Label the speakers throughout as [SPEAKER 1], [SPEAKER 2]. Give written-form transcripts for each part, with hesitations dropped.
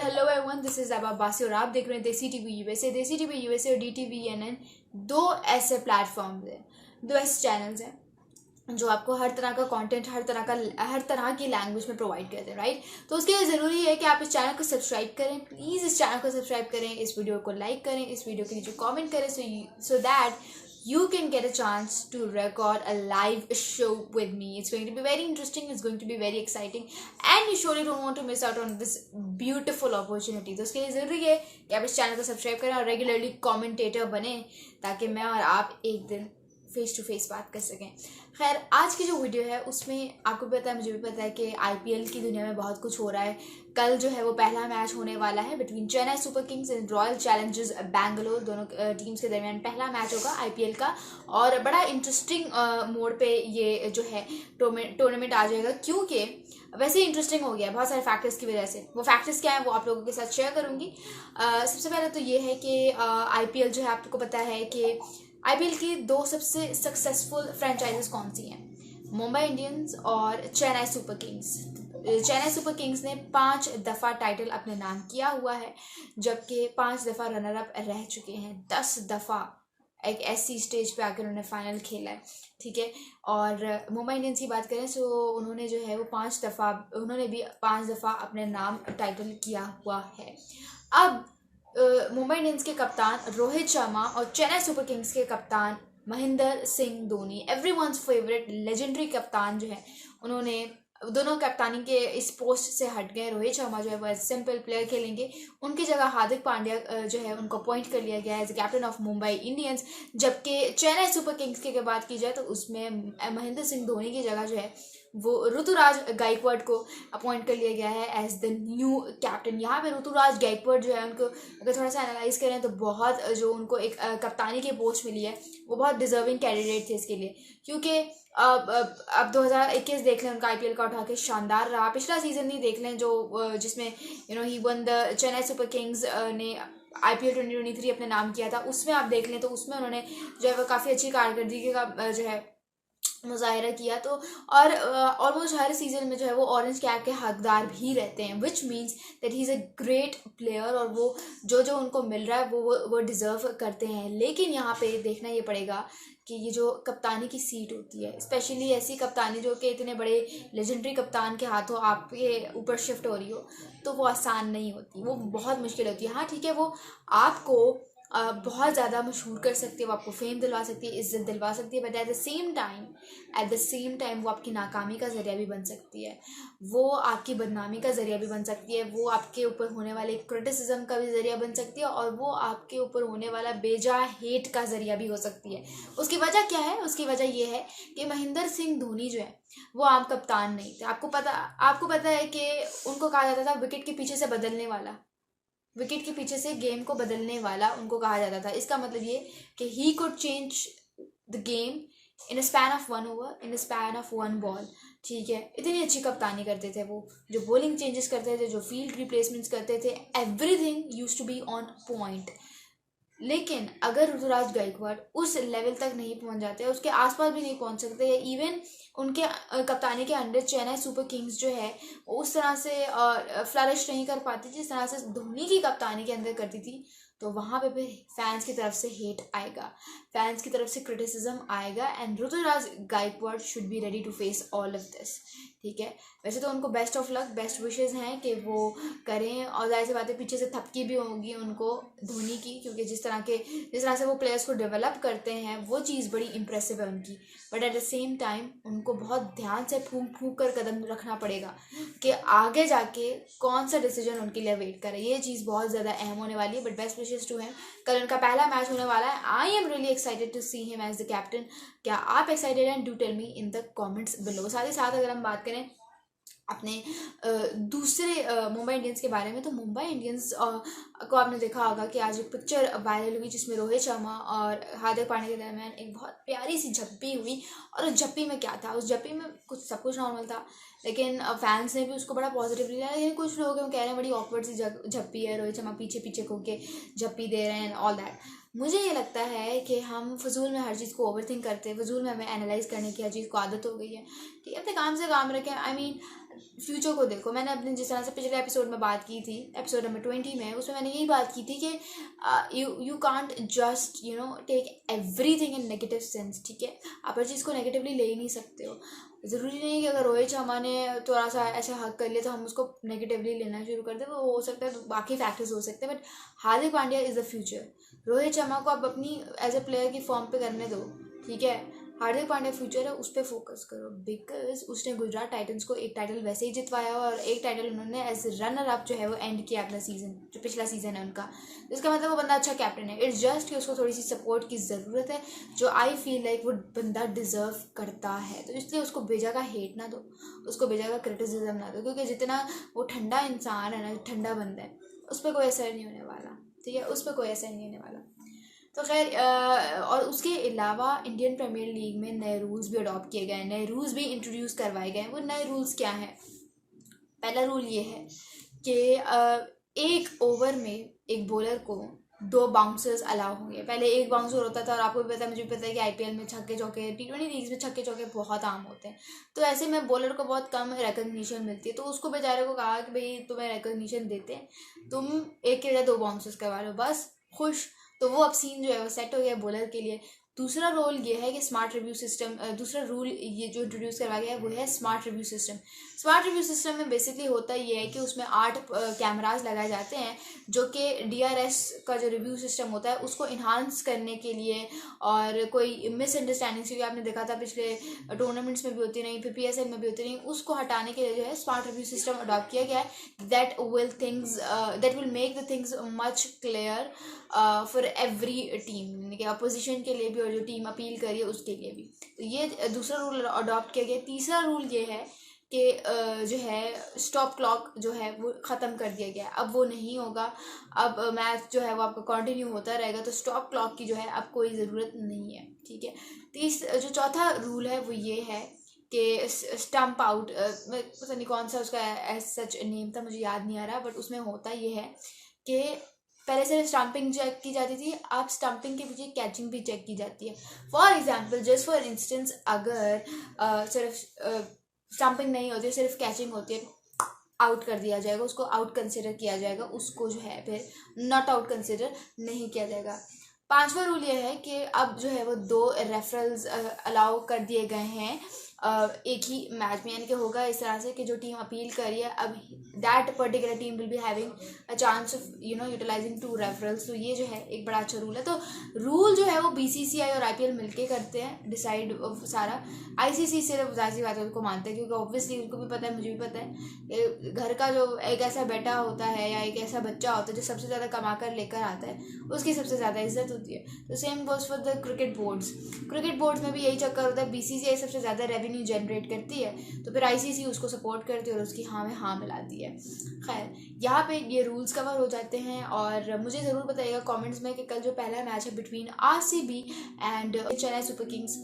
[SPEAKER 1] Hello everyone, this is अबा बासी और आप देख रहे हैं देसी टीवी यूएसए। देसी टीवी यूएसए और DTVNN दो ऐसे प्लेटफॉर्म्स हैं, दो ऐसे चैनल्स हैं जो आपको हर तरह का कंटेंट, हर तरह की लैंग्वेज में प्रोवाइड करते हैं, राइट। तो उसके लिए ज़रूरी है कि आप इस चैनल को सब्सक्राइब करें। प्लीज़ इस चैनल को सब्सक्राइब करें, इस वीडियो को लाइक करें, इस वीडियो के नीचे कमेंट करें, so that you can get a chance to record a live show with me. It's going to be very interesting, it's going to be very exciting, and you surely don't want to miss out on this beautiful opportunity. तो उसके लिए ज़रूरी है कि आप इस channel को subscribe करें और रेगुलरली कमेंटेटर बने, ताकि मैं और आप एक दिन फेस टू फेस बात कर सकें। खैर, आज की जो वीडियो है उसमें आपको पता है, मुझे भी पता है कि IPL की दुनिया में बहुत कुछ हो रहा है। कल जो है वो पहला मैच होने वाला है between Chennai super Kings and royal Challengers Bangalore. दोनों टीम्स के दरमियान पहला मैच होगा IPL का, और बड़ा इंटरेस्टिंग मोड पे ये जो है टूर्नामेंट आ जाएगा, क्योंकि वैसे ही इंटरेस्टिंग हो गया है बहुत सारे फैक्टर्स की वजह से। वो फैक्टर्स क्या है वो आप लोगों के साथ शेयर करूँगी। सबसे पहले तो ये है कि IPL जो है, आपको पता है कि IPL की दो सबसे सक्सेसफुल फ्रेंचाइजेस कौन सी हैं? मुंबई इंडियंस और Chennai super Kings. Chennai super Kings ने 5 दफ़ा टाइटल अपने नाम किया हुआ है, जबकि 5 दफ़ा रनर अप रह चुके हैं। 10 दफ़ा एक ऐसी स्टेज पे आकर उन्होंने फाइनल खेला है, ठीक है। और मुंबई इंडियंस की बात करें तो उन्होंने जो है वो 5 दफ़ा अपने नाम टाइटल किया हुआ है। अब मुंबई इंडियंस के कप्तान रोहित शर्मा और चेन्नई सुपर किंग्स के कप्तान Mahendra Singh Dhoni, everyone's favourite legendary कप्तान जो है, उन्होंने दोनों कप्तानी के इस पोस्ट से हट गए। रोहित शर्मा जो है वो एज सिंपल प्लेयर खेलेंगे, उनकी जगह हार्दिक पांड्या जो है उनको अपॉइंट कर लिया गया है as captain of Mumbai Indians. जबकि चेन्नई सुपर किंग्स की बात की जाए तो उसमें महेंद्र सिंह धोनी की जगह जो है वो ऋतुराज गायकवाड़ को अपॉइंट कर लिया गया है एज द न्यू कैप्टन। यहाँ पे ऋतुराज गायकवाड़ जो है, उनको अगर थोड़ा सा एनालाइज करें तो बहुत जो उनको एक कप्तानी की पोस्ट मिली है वो बहुत डिजर्विंग कैंडिडेट थे इसके लिए, क्योंकि अब 2021 देख लें, उनका IPL का उठा के शानदार रहा। पिछला सीजन नहीं देख लें जो जिसमें ही won the Chennai super Kings ने IPL 2023 अपने नाम किया था, उसमें आप देख लें तो उसमें उन्होंने जो है वो काफ़ी अच्छी कारकर्दगी का जो है मुजाहिरा किया। तो और ऑलमोस्ट हर सीजन में जो है वो ऑरेंज कैप के हकदार भी रहते हैं, which means that he is a great player, और वो जो उनको मिल रहा है वो डिज़र्व करते हैं। लेकिन यहाँ पे देखना ये पड़ेगा कि ये जो कप्तानी की सीट होती है, स्पेशली ऐसी कप्तानी जो कि इतने बड़े लेजेंडरी कप्तान के हाथों आपके ऊपर शिफ्ट हो रही हो, तो वो आसान नहीं होती, वो बहुत मुश्किल होती है। हाँ ठीक है, वो आपको बहुत ज़्यादा मशहूर कर सकती है, वो आपको फेम दिलवा सकती है, इज्जत दिलवा सकती है, but at the same time वो आपकी नाकामी का ज़रिया भी बन सकती है, वो आपकी बदनामी का ज़रिया भी बन सकती है, वो आपके ऊपर होने वाले क्रिटिसिज्म का भी ज़रिया बन सकती है, और वो आपके ऊपर होने वाला बेजा हेट का ज़रिया भी हो सकती है। उसकी वजह क्या है? उसकी वजह ये है कि महेंद्र सिंह धोनी जो है वो आम कप्तान नहीं थे। आपको पता है कि उनको कहा जाता था विकेट के पीछे से बदलने वाला, विकेट के पीछे से गेम को बदलने वाला उनको कहा जाता था। इसका मतलब ये कि he could change the game in span of 1 over, in span of 1 ball, ठीक है। इतनी अच्छी कप्तानी करते थे वो, जो बॉलिंग चेंजेस करते थे, जो फील्ड रिप्लेसमेंट्स करते थे, everything used to be on point. लेकिन अगर ऋतुराज गायकवाड़ उस लेवल तक नहीं पहुंच जाते, उसके आसपास भी नहीं पहुंच सकते, या इवन उनके कप्तानी के अंडर चेन्नई सुपर किंग्स जो है उस तरह से फ्लरिश नहीं कर पाती जिस तरह से धोनी की कप्तानी के अंदर करती थी, तो वहाँ पे फैंस की तरफ से हेट आएगा, फैंस की तरफ से क्रिटिसिज्म आएगा, and Ruturaj Gaikwad should be ready to face all of this, ठीक है। वैसे तो उनको best of luck, best wishes हैं कि वो करें, और जाहिर सी बात है पीछे से थपकी भी होगी उनको धोनी की, क्योंकि जिस तरह से वो प्लेयर्स को डेवलप करते हैं वो चीज़ बड़ी इंप्रेसिव है उनकी। But at the same time उनको बहुत ध्यान से फूंक कर कदम रखना पड़ेगा कि आगे जाके कौन सा डिसीजन उनके लिए वेट करे। ये चीज़ बहुत ज़्यादा अहम होने वाली है, but best wishes to him. कल उनका पहला मैच होने वाला है। I am really excited to see him as the captain. क्या आप एक्साइटेड हैं? Do tell me in the comments below. साथ ही साथ अगर हम बात करें अपने दूसरे मुंबई इंडियंस के बारे में, तो मुंबई इंडियंस को आपने देखा होगा कि आज एक पिक्चर वायरल हुई जिसमें रोहित शर्मा और हार्दिक पांड्या के दरमियान एक बहुत प्यारी सी झप्पी हुई। और उस झप्पी में क्या था? उस झप्पी में सब कुछ नॉर्मल था, लेकिन फैंस ने भी उसको बड़ा पॉजिटिव लिया। लेकिन कुछ लोग कह रहे हैं बड़ी ऑकवर्ड सी झप्पी है, रोहित शर्मा पीछे पीछे होके झप्पी दे रहे हैं, ऑल दैट। मुझे ये लगता है कि हम फजूल में हर चीज़ को ओवरथिंक करते हैं, फजूल में हमें एनालाइज करने की हर चीज़ को आदत हो गई है, ठीक है। अपने काम से काम रखें। आई मीन फ्यूचर को देखो। मैंने अपने जिस तरह से पिछले एपिसोड में बात की थी, एपिसोड नंबर 20 में, उसमें मैंने यही बात की थी कि you can't just take everything in negative sense, ठीक है। आप हर चीज़ को नेगेटिवली ले ही नहीं सकते हो। ज़रूरी नहीं कि अगर रोहित शर्मा ने थोड़ा सा ऐसा हक कर लिया तो हम उसको नेगेटिवली लेना शुरू कर दें, वो हो सकता है, बाकी फैक्टर्स हो सकते हैं, but Hardik Pandya is the future. Rohit Sharma को आप अपनी एज ए प्लेयर की फॉर्म पे करने दो, ठीक है। हार्दिक पांड्या फ्यूचर है, उस पर फोकस करो, बिकॉज उसने गुजरात टाइटंस को एक टाइटल वैसे ही जितवाया और एक टाइटल उन्होंने एज रनर अप जो है वो एंड किया अपना सीजन, जो पिछला सीजन है उनका। इसका मतलब वो बंदा अच्छा कैप्टन है। इट्स जस्ट कि उसको थोड़ी सी सपोर्ट की ज़रूरत है, जो आई फील लाइक वो बंदा डिजर्व करता है। तो इसलिए उसको बेजा का हेट ना दो, उसको बेजा का क्रिटिसिज्म ना दो, क्योंकि जितना वो ठंडा इंसान है ना, ठंडा बंदा है, उस पर कोई असर नहीं होने वाला, ठीक है, उस पर कोई असर नहीं होने वाला। तो खैर, और उसके अलावा इंडियन प्रीमियर लीग में नए रूल्स भी अडॉप्ट किए गए हैं, नए रूल्स भी इंट्रोड्यूस करवाए गए हैं। वो नए रूल्स क्या हैं? पहला रूल ये है कि एक ओवर में एक बॉलर को 2 बाउंसर्स अलाउ होंगे। पहले एक बाउंसर होता था, और आपको भी पता है, मुझे भी पता है कि आईपीएल में छक्के चौके, T20 लीग्स में छक्के चौके बहुत आम होते हैं। तो ऐसे में बॉलर को बहुत कम रिकग्निशन मिलती है। तो उसको बेचारे को कहा कि भाई तुम्हें रिकग्निशन देते हैं, तुम एक के बजाय 2 बाउंसर्स करवा लो, बस खुश। तो वो अब सीन जो है वो सेट हो गया बॉलर के लिए। दूसरा रोल ये है कि स्मार्ट रिव्यू सिस्टम, दूसरा रूल ये जो इंट्रोड्यूस करवाया गया है वो है smart review system. Smart review system में बेसिकली होता ये है कि उसमें 8 कैमराज लगाए जाते हैं, जो कि DRS का जो रिव्यू सिस्टम होता है उसको इन्हांस करने के लिए, और कोई मिसअंडरस्टैंडिंग्स भी आपने देखा था पिछले टूर्नामेंट्स में भी होती नहीं, फिर PSL में भी होती नहीं, उसको हटाने के लिए जो है स्मार्ट रिव्यू सिस्टम अडॉप्ट किया गया है। That will make the things much clear for every team, यानी कि अपोजिशन के लिए भी और जो टीम अपील करी है उसके लिए भी। तो ये दूसरा रूल अडॉप्ट किया गया। तीसरा रूल ये है कि जो है स्टॉप क्लॉक जो है वो ख़त्म कर दिया गया है, अब वो नहीं होगा। अब मैच जो है वो आपका कंटिन्यू होता रहेगा, तो स्टॉप क्लॉक की जो है अब कोई ज़रूरत नहीं है, ठीक है। जो चौथा रूल है वो ये है कि स्टम्प आउट, पता नहीं कौन सा उसका एज सच नेम था, मुझे याद नहीं आ रहा, बट उसमें होता ये है कि पहले सिर्फ स्टम्पिंग चेक की जाती थी, अब स्टम्पिंग के पीछे कैचिंग भी चेक की जाती है। For example, just for instance, अगर सिर्फ स्टम्पिंग नहीं होती, सिर्फ कैचिंग होती है, आउट कर दिया जाएगा, उसको आउट कंसिडर किया जाएगा, उसको जो है फिर नॉट आउट कंसिडर नहीं किया जाएगा। 5वां रूल ये है कि अब जो है वो 2 रेफरल्स अलाउ कर दिए गए हैं एक ही मैच में, यानी कि होगा इस तरह से कि जो टीम अपील कर रही है, अब that particular team will be having a chance of utilizing 2 referrals. तो ये जो है एक बड़ा अच्छा रूल है। तो रूल जो है वो BCCI और IPL मिलके करते हैं डिसाइड सारा। ICC सिर्फ जाहिर सी बात है उनको मानते हैं, क्योंकि ऑब्वियसली उनको भी पता है, मुझे भी पता है, घर का जो एक ऐसा बेटा होता है या एक ऐसा बच्चा होता है जो सबसे ज़्यादा कमा कर लेकर आता है, उसकी सबसे ज़्यादा इज्जत होती है। तो same goes for the cricket boards में भी यही चक्कर होता है। BCCI सबसे ज़्यादा रेवेन्यू जनरेट करती है, तो फिर ICC उसको सपोर्ट करती है और उसकी हाँ में हाँ मिलाती है। खैर, यहाँ पे ये रूल्स कवर हो जाते हैं। और मुझे ज़रूर बताइएगा कमेंट्स में कि कल जो पहला मैच है between RCB and Chennai super kings,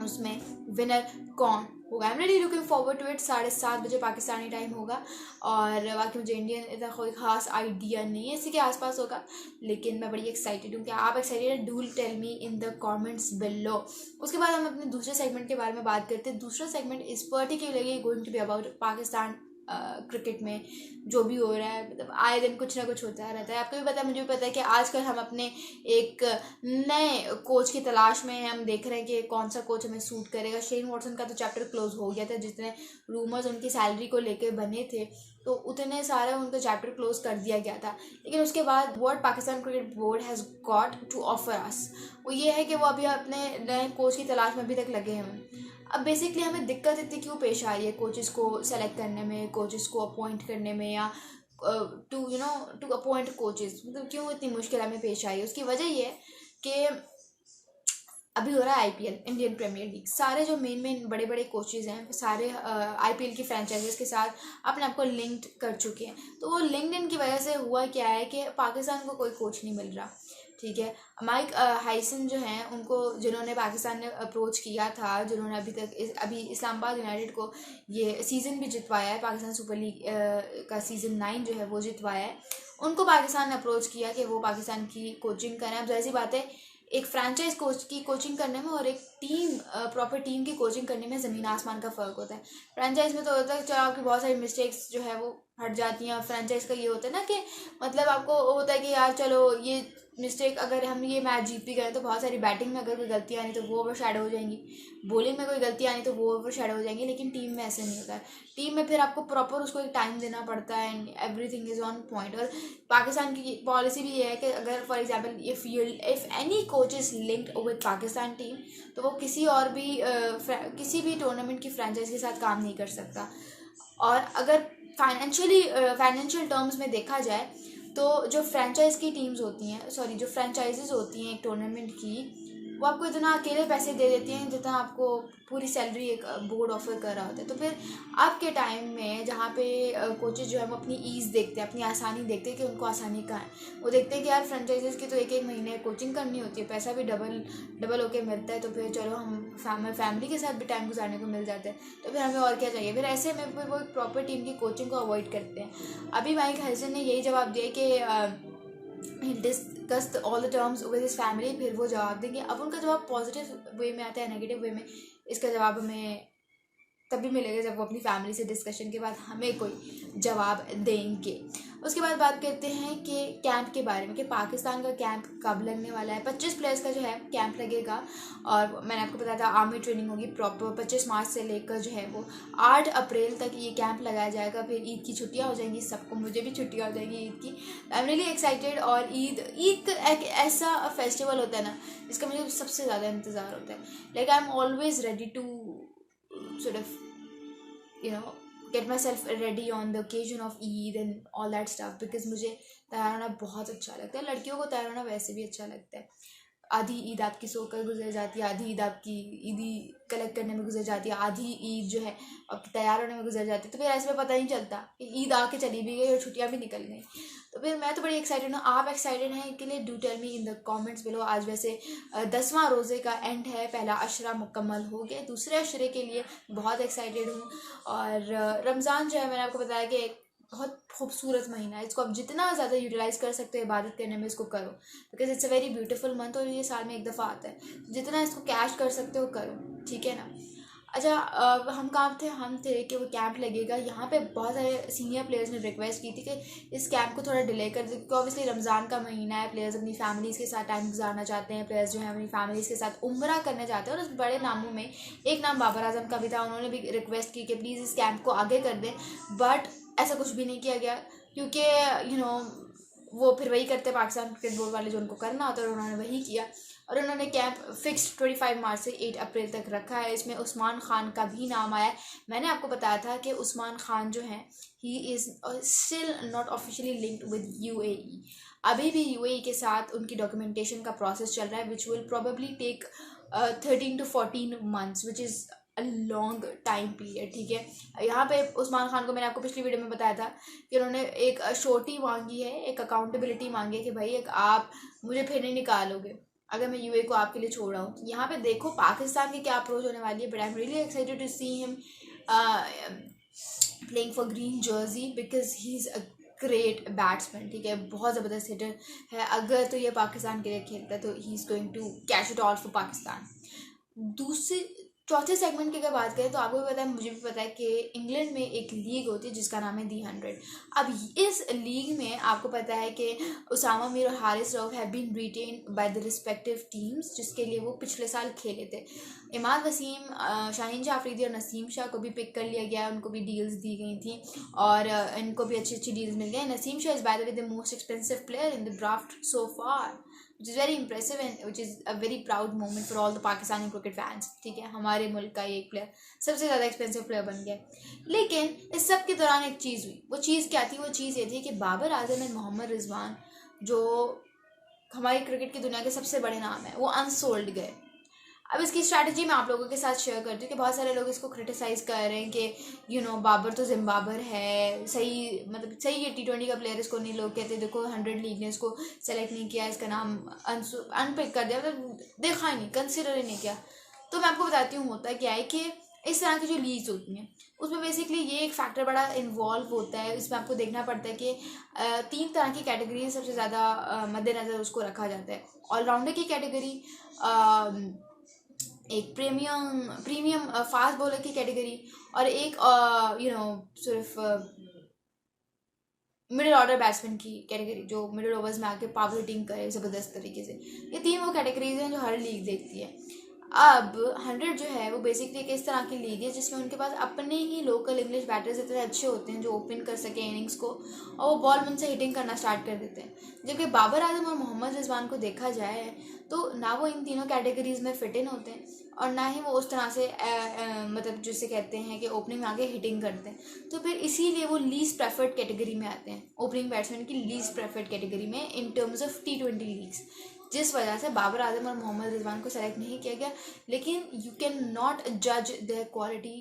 [SPEAKER 1] उसमें विनर कौन होगा। I am really looking forward to it. 7:30 बजे पाकिस्तानी टाइम होगा, और बाकी मुझे इंडियन इतना कोई खास आइडिया नहीं है, इसी के आसपास होगा, लेकिन मैं बड़ी एक्साइटेड हूँ। कि आप एक्साइटेड है? Do tell me in the comments below. उसके बाद हम अपने दूसरे सेगमेंट के बारे में बात करते हैं। दूसरा segment is particularly going to be about Pakistan cricket में जो भी हो रहा है, मतलब आए दिन कुछ ना कुछ होता रहता है। आपको भी पता है, मुझे भी पता है कि आजकल हम अपने एक नए कोच की तलाश में हैं। हम देख रहे हैं कि कौन सा कोच हमें सूट करेगा। शेन वॉटसन का तो चैप्टर क्लोज हो गया था। जितने रूमर्स उनकी सैलरी को लेकर बने थे, तो उतने सारे उनका चैप्टर क्लोज कर दिया गया था। लेकिन उसके बाद what Pakistan cricket board has got to offer us, वो ये है कि वो अभी अपने नए कोच की तलाश में अभी तक लगे हैं। अब बेसिकली हमें दिक्कत इतनी क्यों पेश आ रही है कोचेस को सेलेक्ट करने में, कोचेस को अपॉइंट करने में, या टू अपॉइंट कोचेस, मतलब क्यों इतनी मुश्किल हमें पेश आई है? उसकी वजह ये है कि अभी हो रहा है IPL, इंडियन प्रीमियर लीग। सारे जो मेन बड़े बड़े कोचेज़ हैं, सारे IPL की फ्रेंचाइजीज के साथ अपने आप को लिंक्ड कर चुके हैं। तो वो लिंक्डइन की वजह से हुआ क्या है कि पाकिस्तान को कोई कोच नहीं मिल रहा, ठीक है। माइक हाइसन जो हैं, उनको जिन्होंने पाकिस्तान ने अप्रोच किया था, जिन्होंने अभी इस्लामाबाद यूनाइटेड को ये सीज़न भी जितवाया है, पाकिस्तान सुपर लीग का सीज़न 9 जो है वो जितवाया है, उनको पाकिस्तान ने अप्रोच किया कि वो पाकिस्तान की कोचिंग करें। अब जाहिर सी बात है, एक फ्रेंचाइज कोच की कोचिंग करने में और एक टीम प्रॉपर टीम की कोचिंग करने में ज़मीन आसमान का फ़र्क होता है। फ्रेंचाइज में तो होता है चलो आपकी बहुत सारी मिस्टेक्स जो है वो हट जाती हैं। फ्रेंचाइज का ये होता है ना कि मतलब आपको होता है कि यार चलो ये मिस्टेक, अगर हम ये मैच जीत भी गए तो बहुत सारी बैटिंग में अगर कोई गलती आनी तो वो ओवर शैडो हो जाएंगी, बॉलिंग में कोई गलती आनी तो वो ओवर शैडो हो जाएंगी। लेकिन टीम में ऐसे नहीं होता है। टीम में फिर आपको प्रॉपर उसको एक टाइम देना पड़ता है and everything is on point. और पाकिस्तान की पॉलिसी भी ये है कि अगर for example if any coach is linked with Pakistan team तो वो किसी और भी किसी भी टूर्नामेंट की फ्रेंचाइज के साथ काम नहीं कर सकता। और अगर फाइनेंशियल टर्म्स में देखा जाए तो जो फ्रेंचाइज की टीम्स होती हैं, सॉरी जो फ्रेंचाइजेज होती हैं एक टूर्नामेंट की, वो आपको इतना अकेले पैसे दे देती हैं जितना आपको पूरी सैलरी एक बोर्ड ऑफर कर रहा होता है। तो फिर आपके टाइम में जहाँ पे कोचेज जो है वो अपनी ईज़ देखते हैं, अपनी आसानी देखते हैं कि उनको आसानी कहाँ है। वो देखते हैं कि यार फ्रेंचाइजेस की तो एक एक महीने कोचिंग करनी होती है, पैसा भी डबल होके मिलता है, तो फिर चलो हम फैमिली के साथ भी टाइम गुजारने को मिल जाता है, तो फिर हमें और क्या चाहिए। फिर ऐसे में फिर वो एक प्रॉपर टीम की कोचिंग को अवॉइड करते हैं। अभी माइक हसन ने यही जवाब दिया कि discussed all the terms with his family, फिर वो जवाब देंगे। अब उनका जवाब पॉजिटिव वे में आता है, नेगेटिव वे में, इसका जवाब हमें तभी मिलेगा जब वो अपनी फैमिली से डिस्कशन के बाद हमें कोई जवाब देंगे। उसके बाद बात करते हैं कि कैंप के बारे में, कि पाकिस्तान का कैंप कब लगने वाला है। 25 प्लेयर्स का जो है कैंप लगेगा और मैंने आपको बताया था आर्मी ट्रेनिंग होगी प्रॉपर 25 मार्च से लेकर जो है वो 8 अप्रैल तक ये कैंप लगाया जाएगा। फिर ईद की छुट्टियां हो जाएंगी सबको, मुझे भी छुट्टियां हो जाएंगी ईद की। आई एम रियली एक्साइटेड। और ईद एक ऐसा फेस्टिवल होता है ना जिसका मुझे सबसे ज़्यादा इंतज़ार होता है। Like I am always ready to sort of get myself ready on the occasion of Eid and all that stuff, because मुझे तैयार होना बहुत अच्छा लगता है। लड़कियों को तैयार होना वैसे भी अच्छा लगता है। आधी ईद आपकी सोकर गुजर जाती है, आधी ईद आपकी ईदी कलेक्ट करने में गुजर जाती है, आधी ईद जो है आपकी तैयार होने में गुजर जाती है। तो फिर ऐसे में पता नहीं चलता कि ईद आके चली भी गई और छुट्टियां भी निकल गई। तो फिर मैं तो बड़ी एक्साइटेड हूँ। आप एक्साइटेड हैं के लिए do tell me in the comments below. आज वैसे 10वां रोज़े का एंड है, पहला अशरा मुकम्मल हो गया, दूसरे अशरे के लिए बहुत एक्साइटेड हूँ। और रमज़ान जो है मैंने आपको बताया कि बहुत खूबसूरत महीना है, इसको आप जितना ज़्यादा यूटिलाइज कर सकते हो इबादत करने में इसको करो, because it's a very beautiful month और ये साल में एक दफ़ा आता है। जितना इसको कैश कर सकते हो करो, ठीक है ना। अच्छा हम कहाँ थे, हम थे कि वो कैंप लगेगा यहाँ पे। बहुत सारे सीनियर प्लेयर्स ने रिक्वेस्ट की थी कि इस कैंप को थोड़ा डिले कर दे, क्योंकि ऑब्वियसली रमज़ान का महीना है, प्लेयर्स अपनी फैमिलीज़ के साथ टाइम गुजारना चाहते हैं, प्लेयर्स जो है अपनी फैमिलीज़ के साथ उम्रा करना चाहते हैं। और उस बड़े नामों में एक नाम बाबर आजम का भी था, उन्होंने भी रिक्वेस्ट की कि प्लीज़ इस कैंप को आगे कर दें, बट ऐसा कुछ भी नहीं किया गया, क्योंकि वो फिर वही करते पाकिस्तान क्रिकेट बोर्ड वाले जो उनको करना होता है, और उन्होंने वही किया। और उन्होंने कैंप फिक्स 25 मार्च से 8 अप्रैल तक रखा है। इसमें उस्मान खान का भी नाम आया है। मैंने आपको बताया था कि उस्मान खान जो है he is still not officially linked with UAE। अभी भी UAE के साथ उनकी डॉक्यूमेंटेशन का प्रोसेस चल रहा है, which will probably take 13 to 14 months, which is a long time period, ठीक है। यहाँ पे उस्मान खान को मैंने आपको पिछली वीडियो में बताया था कि उन्होंने एक श्योरिटी मांगी है, एक अकाउंटेबिलिटी मांगी है कि भाई एक आप मुझे फिर नहीं निकालोगे अगर मैं UAE को आपके लिए छोड़ रहा हूँ। यहाँ पे देखो पाकिस्तान की क्या अप्रोच होने वाली है, but I am really excited to see him playing for green jersey, because he is a great batsman, ठीक है, बहुत ज़बरदस्त हिटर है। अगर तो ये पाकिस्तान के लिए खेलता है तो he is going to catch it all for Pakistan. चौथे सेगमेंट की अगर बात करें तो आपको भी पता है, मुझे भी पता है कि इंग्लैंड में एक लीग होती है जिसका नाम है दी 100। अब इस लीग में आपको पता है कि उसामा मीर और Haris Rauf have been retained by the respective teams, जिसके लिए वो पिछले साल खेले थे। इमाद वसीम, शाहीन शाह अफरीदी और नसीम शाह को भी पिक कर लिया गया, उनको भी डील्स दी गई थी और इनको भी अच्छी अच्छी डील्स मिल गई। Naseem Shah is by the way the most expensive player in the draft so far, which is very impressive and which is a very proud moment for all the Pakistani cricket fans, ठीक है। हमारे मुल्क का एक player सबसे ज़्यादा expensive player बन गया। लेकिन इस सब के दौरान एक चीज़ हुई, वो चीज़ क्या थी? वो चीज़ ये थी कि बाबर आजम और मोहम्मद रिजवान जो हमारी क्रिकेट की दुनिया के सबसे बड़े नाम है वो अनसोल्ड गए। अब इसकी स्ट्रैटेजी मैं आप लोगों के साथ शेयर करती हूँ कि बहुत सारे लोग इसको क्रिटिसाइज़ कर रहे हैं कि बाबर तो जिम्बाबर है, सही मतलब सही है T20 का प्लेयर, इसको नहीं लोग कहते। देखो 100 लीग ने इसको सेलेक्ट नहीं किया, इसका नाम अनपिक कर दिया, मतलब देखा ही नहीं, कंसिडर ही नहीं किया। तो मैं आपको बताती हूँ होता क्या है कि इस तरह की जो लीग्स होती हैं उसमें बेसिकली ये एक फैक्टर बड़ा इन्वॉल्व होता है। इसमें आपको देखना पड़ता है कि 3 तरह की कैटेगरी सबसे ज़्यादा मद्देनज़र उसको रखा जाता है। ऑलराउंडर की कैटेगरी, एक प्रीमियम फास्ट बॉलर की कैटेगरी, और एक सिर्फ मिडिल ऑर्डर बैट्समैन की कैटेगरी जो मिडिल ओवर्स में आके पावर हिटिंग करे ज़बरदस्त तरीके से। ये 3 वो कैटेगरीज हैं जो हर लीग देखती है। अब 100 जो है वो बेसिकली एक इस तरह की लीग है जिसमें उनके पास अपने ही लोकल इंग्लिश बैटर्स इतने अच्छे होते हैं जो ओपन कर सके इनिंग्स को, और वो बॉल मन से हिटिंग करना स्टार्ट कर देते हैं। जबकि बाबर आजम और मोहम्मद रिजवान को देखा जाए तो ना वो इन तीनों कैटेगरीज में फिट इन होते हैं और ना ही वो उस तरह से मतलब जिसे कहते हैं कि ओपनिंग में आगे हिटिंग करते हैं। तो फिर इसीलिए वो लीस्ट प्रेफर्ड कैटेगरी में आते हैं, ओपनिंग बैट्समैन की लीस्ट प्रेफर्ड कैटेगरी में in terms of T20 leagues, जिस वजह से बाबर आजम और मोहम्मद रिजवान को सेलेक्ट नहीं किया गया। लेकिन यू कैन नॉट जज their quality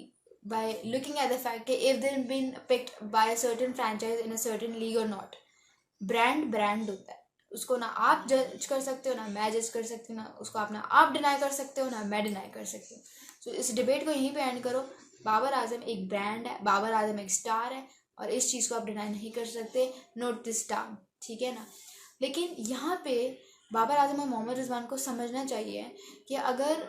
[SPEAKER 1] by looking at the fact कि if they been picked by a certain franchise in a certain league और नॉट। ब्रांड होता है, उसको ना आप जज कर सकते हो, ना मैं जज कर सकती हूँ, ना उसको आप डिनाई कर सकते हो, ना मैं डिनाई कर सकती हूँ। तो इस डिबेट को यहीं पे एंड करो। बाबर आजम एक ब्रांड है, बाबर आजम एक स्टार है, और इस चीज़ को आप डिनाई नहीं कर सकते। नोट दिस डाउन, ठीक है ना। लेकिन यहाँ पे बाबर आजम और मोहम्मद रिजवान को समझना चाहिए कि अगर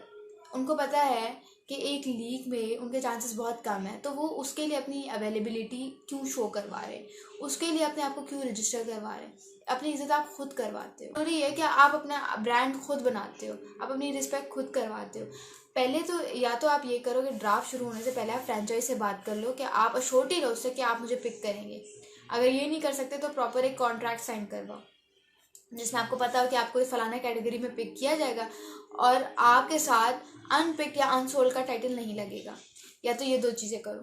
[SPEAKER 1] उनको पता है कि एक लीग में उनके चांसेस बहुत कम है, तो वो उसके लिए अपनी अवेलेबिलिटी क्यों शो करवा रहे हैं, उसके लिए अपने आप को क्यों रजिस्टर करवा रहे हैं। अपनी इज्जत आप खुद करवाते हो। जरूरी है कि आप अपना ब्रांड खुद बनाते हो, आप अपनी रिस्पेक्ट खुद करवाते हो। पहले तो या तो आप ये करो कि ड्राफ्ट शुरू होने से पहले आप फ्रेंचाइज से बात कर लो कि आप अश्योरिटी लो उससे कि आप मुझे पिक करेंगे। अगर ये नहीं कर सकते तो प्रॉपर एक कॉन्ट्रैक्ट साइन करवाओ जिसमें आपको पता हो कि आपको इस फलाना कैटेगरी में पिक किया जाएगा और आपके साथ अनपिक या अनसोल्ड का टाइटल नहीं लगेगा। या तो ये 2 चीज़ें करो,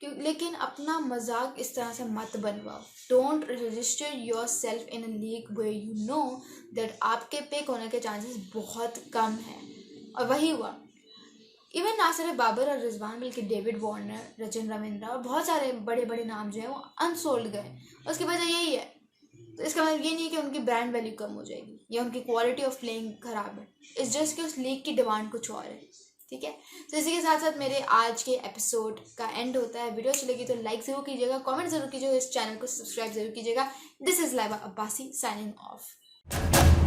[SPEAKER 1] क्यों। लेकिन अपना मजाक इस तरह से मत बनवाओ। Don't register yourself in a league where you know that आपके पिक होने के चांसेस बहुत कम हैं। और वही हुआ। इवन ना सिर्फ बाबर और रिजवान बल्कि डेविड वार्नर, सचिन रविंद्रा और बहुत सारे बड़े बड़े नाम जो हैं वो अनसोल्ड गए। उसकी वजह यही है। तो इसका मतलब ये नहीं है कि उनकी ब्रांड वैल्यू कम हो जाएगी या उनकी क्वालिटी ऑफ प्लेइंग खराब है। इट्स जस्ट कि उस लीग की डिमांड कुछ और है, ठीक है। तो इसी के साथ साथ मेरे आज के एपिसोड का एंड होता है। वीडियो अच्छी लगी तो लाइक ज़रूर कीजिएगा, कमेंट ज़रूर कीजिएगा, इस चैनल को सब्सक्राइब ज़रूर कीजिएगा। This is Laiba Abbasi signing off.